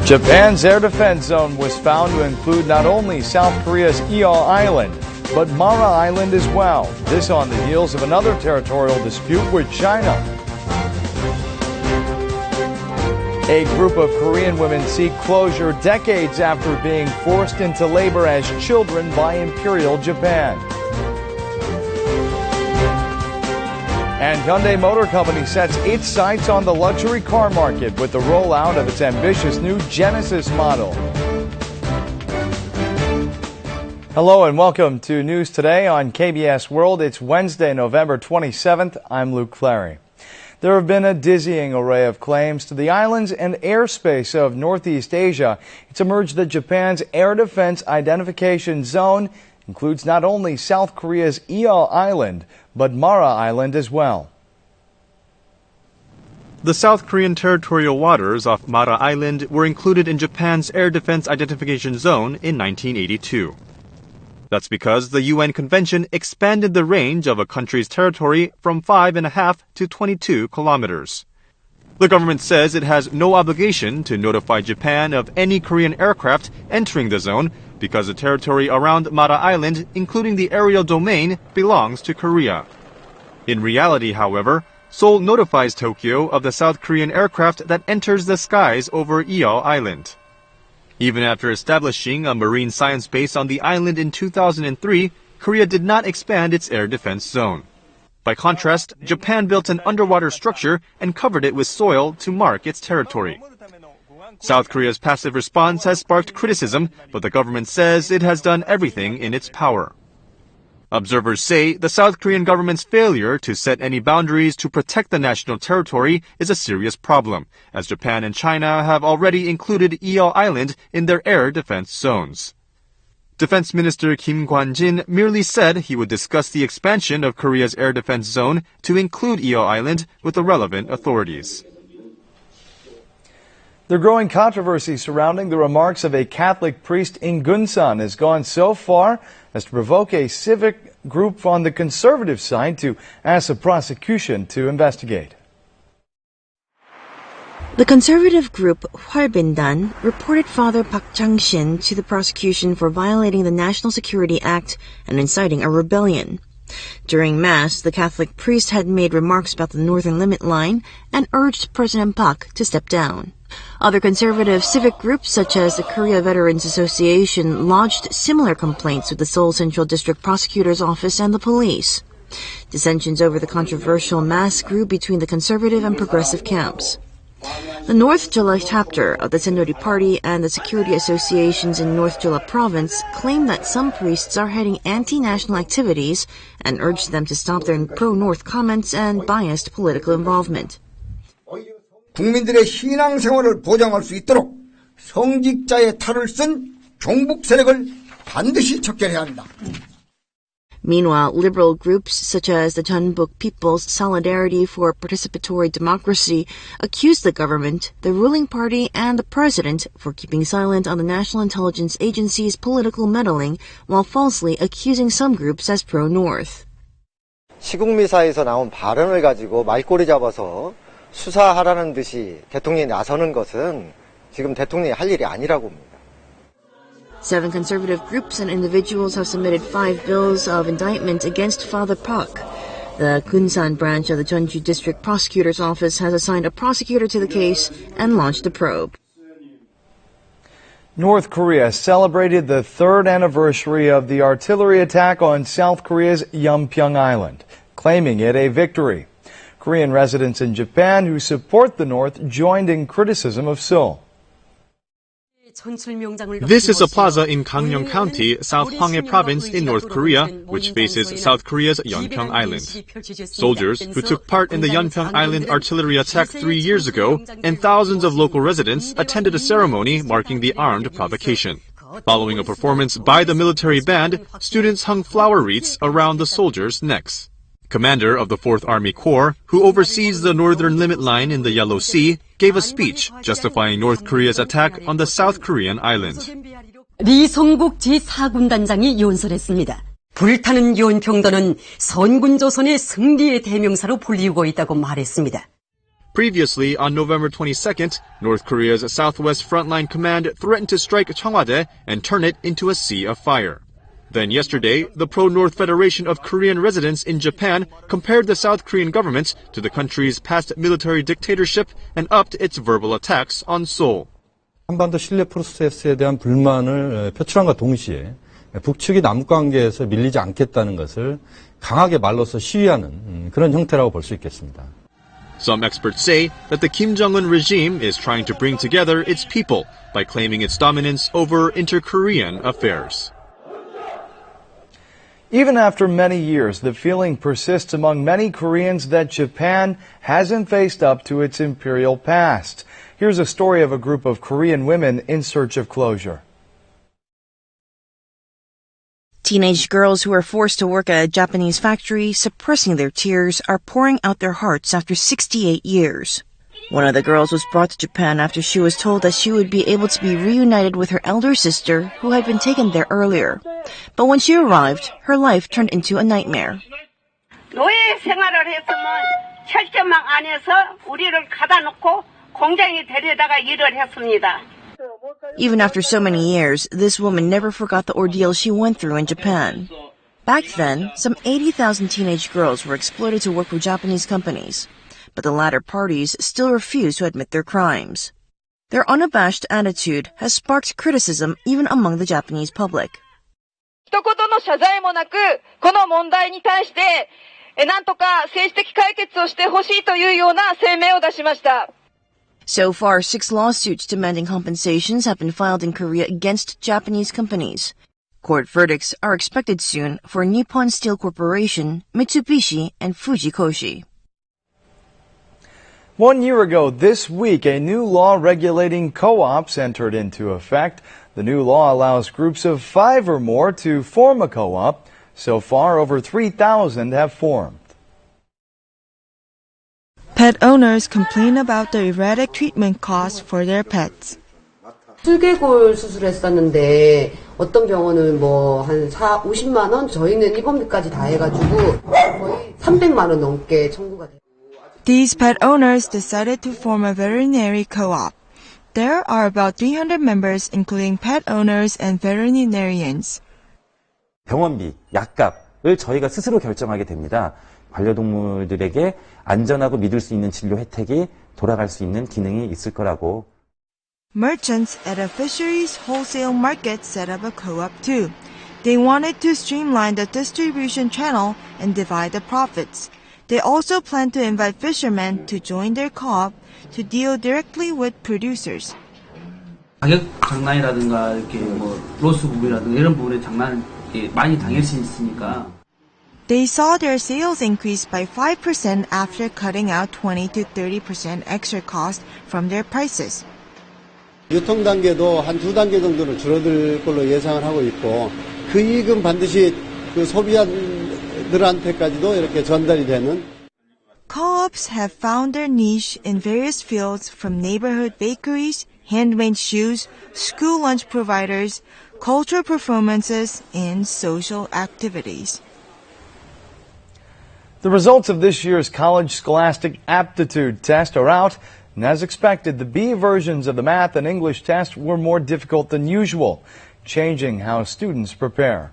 Japan's air defense zone was found to include not only South Korea's Ieo Island, but Mara Island as well. This on the heels of another territorial dispute with China. A group of Korean women seek closure decades after being forced into labor as children by Imperial Japan. And Hyundai Motor Company sets its sights on the luxury car market with the rollout of its ambitious new Genesis model. Hello and welcome to News Today on KBS World. It's Wednesday, November 27th. I'm Luke Clary. There have been a dizzying array of claims to the islands and airspace of Northeast Asia. It's emerged that Japan's air defense identification zone includes not only South Korea's Ieo Island, but Mara Island as well. The South Korean territorial waters off Mara Island were included in Japan's air defense identification zone in 1982. That's because the UN Convention expanded the range of a country's territory from 5.5 to 22 kilometers. The government says it has no obligation to notify Japan of any Korean aircraft entering the zone because the territory around Mara Island, including the aerial domain, belongs to Korea. In reality, however, Seoul notifies Tokyo of the South Korean aircraft that enters the skies over Ieo Island. Even after establishing a marine science base on the island in 2003, Korea did not expand its air defense zone. By contrast, Japan built an underwater structure and covered it with soil to mark its territory. South Korea's passive response has sparked criticism, but the government says it has done everything in its power. Observers say the South Korean government's failure to set any boundaries to protect the national territory is a serious problem, as Japan and China have already included Ieo Island in their air defense zones. Defense Minister Kim Kwan-jin merely said he would discuss the expansion of Korea's air defense zone to include Ieo Island with the relevant authorities. The growing controversy surrounding the remarks of a Catholic priest in Gunsan has gone so far as to provoke a civic group on the conservative side to ask the prosecution to investigate. The conservative group Hwalbindan reported Father Park Chang-shin to the prosecution for violating the National Security Act and inciting a rebellion. During Mass, the Catholic priest had made remarks about the Northern Limit Line and urged President Park to step down. Other conservative civic groups, such as the Korea Veterans Association, lodged similar complaints with the Seoul Central District Prosecutor's Office and the police. Dissensions over the controversial Mass grew between the conservative and progressive camps. The North Jeolla chapter of the Saenuri Party and the security associations in North Jeolla province claim that some priests are heading anti-national activities and urge them to stop their pro-North comments and biased political involvement. 국민들의 신앙생활을 보장할 수 있도록 성직자의 탈을 쓴 종북 세력을 반드시 척결해야 한다. Meanwhile, liberal groups such as the Jeonbuk People's Solidarity for Participatory Democracy accused the government, the ruling party, and the president for keeping silent on the National Intelligence Agency's political meddling while falsely accusing some groups as pro-North. 시국미사에서 나온 발언을 가지고 말꼬리 잡아서 수사하라는 듯이 대통령이 나서는 것은 지금 대통령이 할 일이 아니라고 봅니다. 7 conservative groups and individuals have submitted 5 bills of indictment against Father Park. The Gunsan branch of the Jeonju District Prosecutor's Office has assigned a prosecutor to the case and launched a probe. North Korea celebrated the 3rd anniversary of the artillery attack on South Korea's Yeonpyeong Island, claiming it a victory. Korean residents in Japan who support the North joined in criticism of Seoul. This is a plaza in Gangneung County, South Hwanghae Province in North Korea, which faces South Korea's Yeonpyeong Island. Soldiers who took part in the Yeonpyeong Island artillery attack 3 years ago and thousands of local residents attended a ceremony marking the armed provocation. Following a performance by the military band, students hung flower wreaths around the soldiers' necks. Commander of the 4th Army Corps, who oversees the northern limit line in the Yellow Sea, gave a speech justifying North Korea's attack on the South Korean island. 리성국 제4군단장이 연설했습니다. 불타는 연평도는 선군조선의 승리의 대명사로 불리우고 있다고 말했습니다. Previously, on November 22nd, North Korea's Southwest Frontline Command threatened to strike Cheongwade and turn it into a sea of fire. Then yesterday, the pro-North Federation of Korean Residents in Japan compared the South Korean government to the country's past military dictatorship and upped its verbal attacks on Seoul. 한반도 신뢰 프로세스에 대한 불만을 표출함과 동시에 북측이 남북관계에서 밀리지 않겠다는 것을 강하게 말로써 시위하는 그런 형태라고 볼 수 있겠습니다. Some experts say that the Kim Jong-un regime is trying to bring together its people by claiming its dominance over inter-Korean affairs. Even after many years, the feeling persists among many Koreans that Japan hasn't faced up to its imperial past. Here's a story of a group of Korean women in search of closure. Teenage girls who are forced to work at a Japanese factory, suppressing their tears, are pouring out their hearts after 68 years. One of the girls was brought to Japan after she was told that she would be able to be reunited with her elder sister, who had been taken there earlier. But when she arrived, her life turned into a nightmare. 노예 생활을 했으면 철제망 안에서 우리를 가다 놓고 공장에 데려다가 일을 했습니다. Even after so many years, this woman never forgot the ordeal she went through in Japan. Back then, some 80,000 teenage girls were exploited to work for Japanese companies. But the latter parties still refuse to admit their crimes. Their unabashed attitude has sparked criticism even among the Japanese public. 一言の謝罪もなく、この問題に対して、なんとか政治的解決をしてほしいというような声明を出しました。 So far, 6 lawsuits demanding compensations have been filed in Korea against Japanese companies. Court verdicts are expected soon for Nippon Steel Corporation, Mitsubishi, and Fuji Koshi. 1 year ago this week, a new law regulating co-ops entered into effect. The new law allows groups of 5 or more to form a co-op. So far, over 3,000 have formed. Pet owners complain about the erratic treatment costs for their pets. 슬개골 수술했었는데 어떤 병원은 뭐 한 50만 원, 저희는 입원비까지 다 해가지고 거의 300만 원 넘게 청구가 돼요. These pet owners decided to form a veterinary co-op. There are about 300 members, including pet owners and veterinarians. 병원비, 약값을 저희가 스스로 결정하게 됩니다. 반려동물들에게 안전하고 믿을 수 있는 진료 혜택이 돌아갈 수 있는 기능이 있을 거라고. Merchants at a fisheries wholesale market set up a co-op too. They wanted to streamline the distribution channel and divide the profits. They also plan to invite fishermen to join their co-op to deal directly with producers. 가격 장난이라든가 이렇게 뭐 로스 부분이라든가 이런 부분에 장난 많이 당할 수 있으니까. They saw their sales increase by 5% after cutting out 20 to 30% extra cost from their prices. 유통 단계도 한 2단계 정도는 줄어들 걸로 예상을 하고 있고 그 이익은 반드시 그 소비자들한테까지도 이렇게 전달이 되는. Co-ops have found their niche in various fields from neighborhood bakeries, handmade shoes, school lunch providers, cultural performances, and social activities. The results of this year's college scholastic aptitude test are out, and as expected, the B versions of the math and English test were more difficult than usual, changing how students prepare.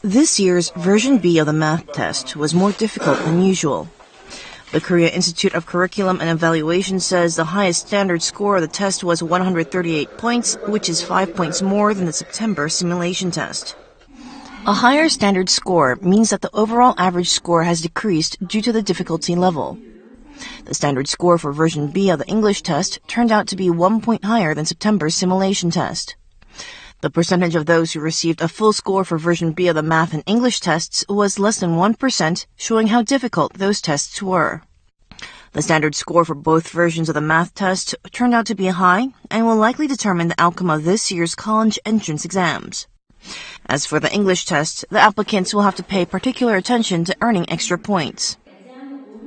This year's version B of the math test was more difficult than usual. The Korea Institute of Curriculum and Evaluation says the highest standard score of the test was 138 points, which is 5 points more than the September simulation test. A higher standard score means that the overall average score has decreased due to the difficulty level. The standard score for version B of the English test turned out to be 1 point higher than September's simulation test. The percentage of those who received a full score for version B of the math and English tests was less than 1%, showing how difficult those tests were. The standard score for both versions of the math test turned out to be high and will likely determine the outcome of this year's college entrance exams. As for the English test, the applicants will have to pay particular attention to earning extra points.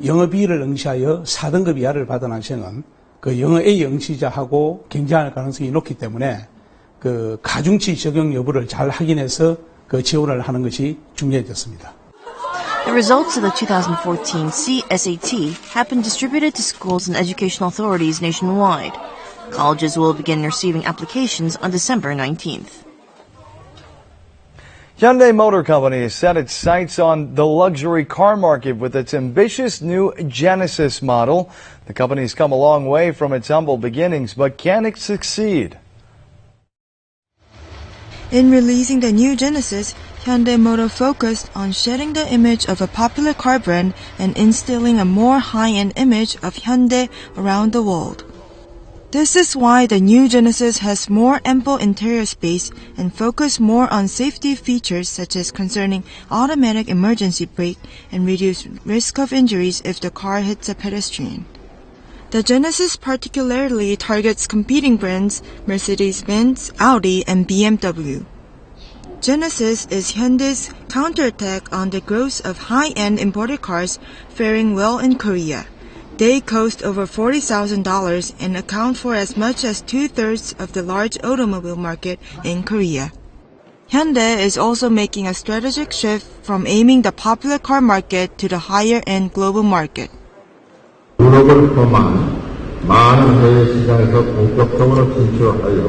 영어 B를 응시하여 4등급 이하를 받은 학생은 그 영어 A 응시자하고 경쟁할 가능성이 높기 때문에 그 가중치 적용 여부를 잘 확인해서 그 지원을 하는 것이 중요해졌습니다. The results of the 2014 CSAT have been distributed to schools and educational authorities nationwide. Colleges will begin receiving applications on December 19th. Hyundai Motor Company has set its sights on the luxury car market with its ambitious new Genesis model. The company's come a long way from its humble beginnings, but can it succeed? In releasing the new Genesis, Hyundai Motor focused on shedding the image of a popular car brand and instilling a more high-end image of Hyundai around the world. This is why the new Genesis has more ample interior space and focus more on safety features such as concerning automatic emergency brake and reduced risk of injuries if the car hits a pedestrian. The Genesis particularly targets competing brands Mercedes-Benz, Audi, and BMW. Genesis is Hyundai's counterattack on the growth of high-end imported cars faring well in Korea. They cost over $40,000 and account for as much as 2/3 of the large automobile market in Korea. Hyundai is also making a strategic shift from aiming the popular car market to the higher-end global market. 유럽을 포함한 많은 해외 시장에서 본격적으로 진출하여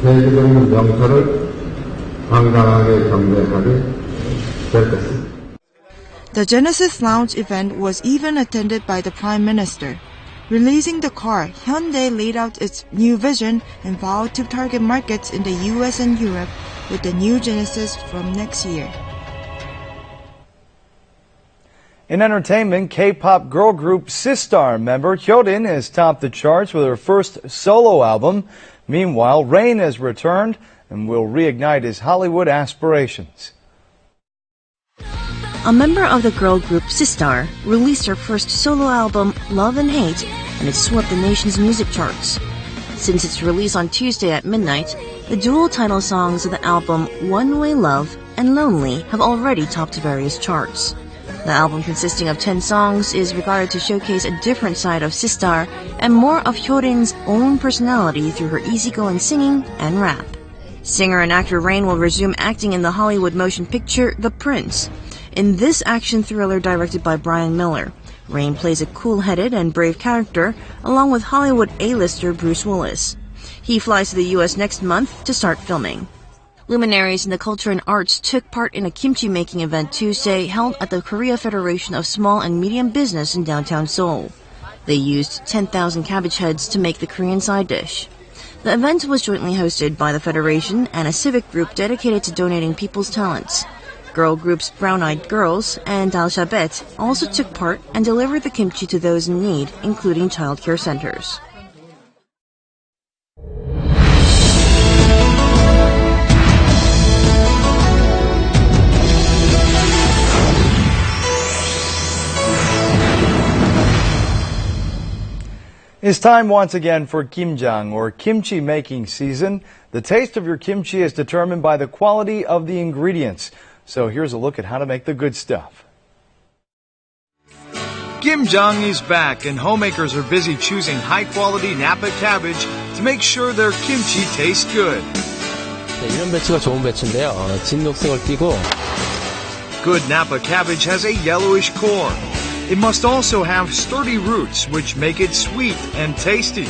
세계적인 명사를 당당하게 경배하게 될 것입니다. The Genesis launch event was even attended by the Prime Minister. Releasing the car, Hyundai laid out its new vision and vowed to target markets in the US and Europe with the new Genesis from next year. In entertainment, K-pop girl group Sistar member Hyodin has topped the charts with her first solo album. Meanwhile, Rain has returned and will reignite his Hollywood aspirations. A member of the girl group Sistar released her first solo album, Love and Hate, and it swept the nation's music charts. Since its release on Tuesday at midnight, the dual title songs of the album One Way Love and Lonely have already topped various charts. The album, consisting of 10 songs, is regarded to showcase a different side of Sistar and more of Hyodin's own personality through her easygoing singing and rap. Singer and actor Rain will resume acting in the Hollywood motion picture The Prince. In this action thriller directed by Brian Miller, Rain plays a cool-headed and brave character along with Hollywood A-lister Bruce Willis. He flies to the U.S. next month to start filming. Luminaries in the culture and arts took part in a kimchi-making event Tuesday held at the Korea Federation of Small and Medium Business in downtown Seoul. They used 10,000 cabbage heads to make the Korean side dish. The event was jointly hosted by the Federation and a civic group dedicated to donating people's talents. Girl groups Brown Eyed Girls and Al-Shabet also took part and delivered the kimchi to those in need, including child care centers. It's time once again for kimjang, or kimchi making season. The taste of your kimchi is determined by the quality of the ingredients. So here's a look at how to make the good stuff. Kimjang is back, and homemakers are busy choosing high-quality Napa cabbage to make sure their kimchi tastes good. 네, 이런 배추가 좋은 배추인데요. 진녹색을 띠고. Good Napa cabbage has a yellowish core. It must also have sturdy roots, which make it sweet and tasty.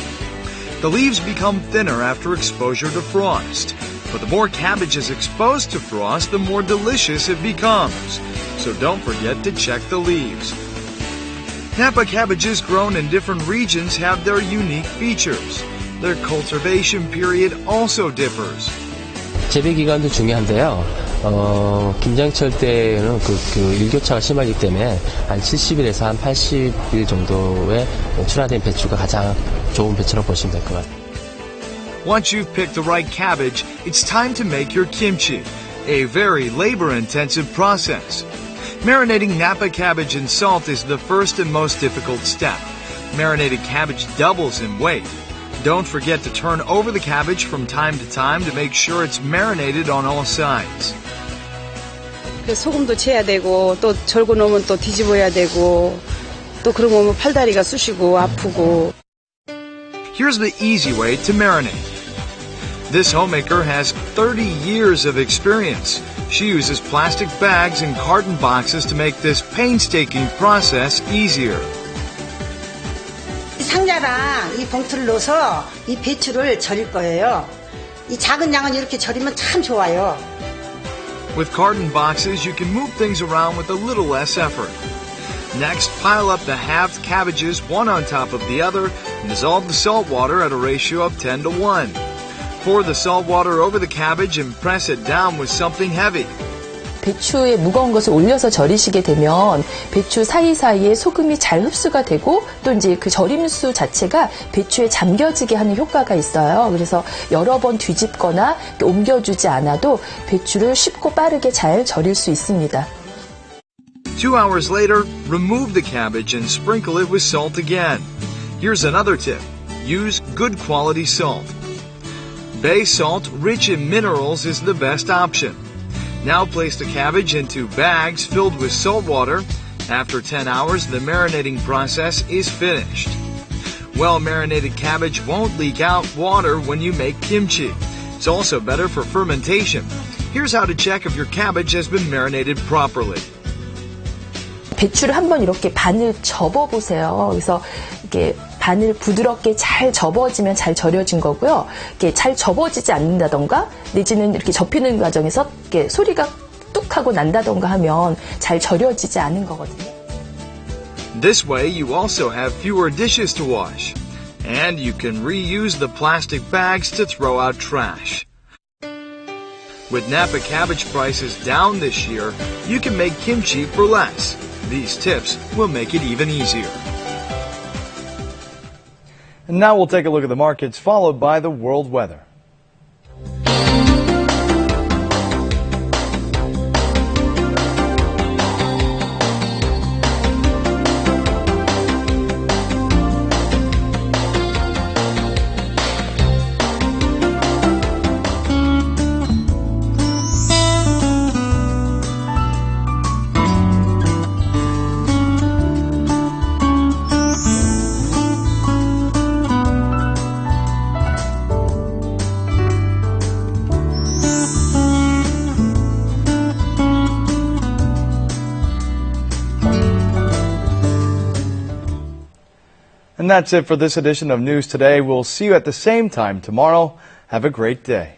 The leaves become thinner after exposure to frost. But the more cabbage is exposed to frost, the more delicious it becomes. So don't forget to check the leaves. Napa cabbages grown in different regions have their unique features. Their cultivation period also differs. 재배 기간도 중요한데요. 김장철 때는 일교차가 심하기 때문에 한 70일에서 한 80일 정도에 출하된 배추가 가장 좋은 배추라고 보시면 될 것 같아요. Once you've picked the right cabbage, it's time to make your kimchi, a very labor-intensive process. Marinating Napa cabbage in salt is the first and most difficult step. Marinated cabbage doubles in weight. Don't forget to turn over the cabbage from time to time to make sure it's marinated on all sides. 소금도 채야 되고 또 절고 놓으면 또 뒤집어야 되고 또 그러면 팔다리가 쑤시고 아프고. Here's the easy way to marinate. This homemaker has 30 years of experience. She uses plastic bags and carton boxes to make this painstaking process easier. 이 상자랑 이 봉투를 넣어서 이 배추를 절일 거예요. 이 작은 양은 이렇게 절이면 참 좋아요. With carton boxes, you can move things around with a little less effort. Next, pile up the halved cabbages one on top of the other and dissolve the salt water at a ratio of 10 to 1. Pour the salt water over the cabbage and press it down with something heavy. 배추에 무거운 것을 올려서 절이시게 되면 배추 사이사이에 소금이 잘 흡수가 되고 또 이제 그 절임수 자체가 배추에 잠겨지게 하는 효과가 있어요. 그래서 여러 번 뒤집거나 옮겨주지 않아도 배추를 쉽고 빠르게 잘 절일 수 있습니다. 2 hours later, remove the cabbage and sprinkle it with salt again. Here's another tip. Use good quality salt. Bay salt, rich in minerals, is the best option. Now place the cabbage into bags filled with salt water. After 10 hours, the marinating process is finished. Well-marinated cabbage won't leak out water when you make kimchi. It's also better for fermentation. Here's how to check if your cabbage has been marinated properly. 배추를 한번 이렇게 반을 접어보세요. 그래서 이렇게 반을 부드럽게 잘 접어지면 잘 절여진 거고요. 이렇게 잘 접어지지 않는다던가 내지는 이렇게 접히는 과정에서 이렇게 소리가 뚝 하고 난다던가 하면 잘 절여지지 않은 거거든요. This way you also have fewer dishes to wash. And you can reuse the plastic bags to throw out trash. With Napa cabbage prices down this year, you can make kimchi for less. These tips will make it even easier. And now we'll take a look at the markets, followed by the world weather. And that's it for this edition of News Today. We'll see you at the same time tomorrow. Have a great day.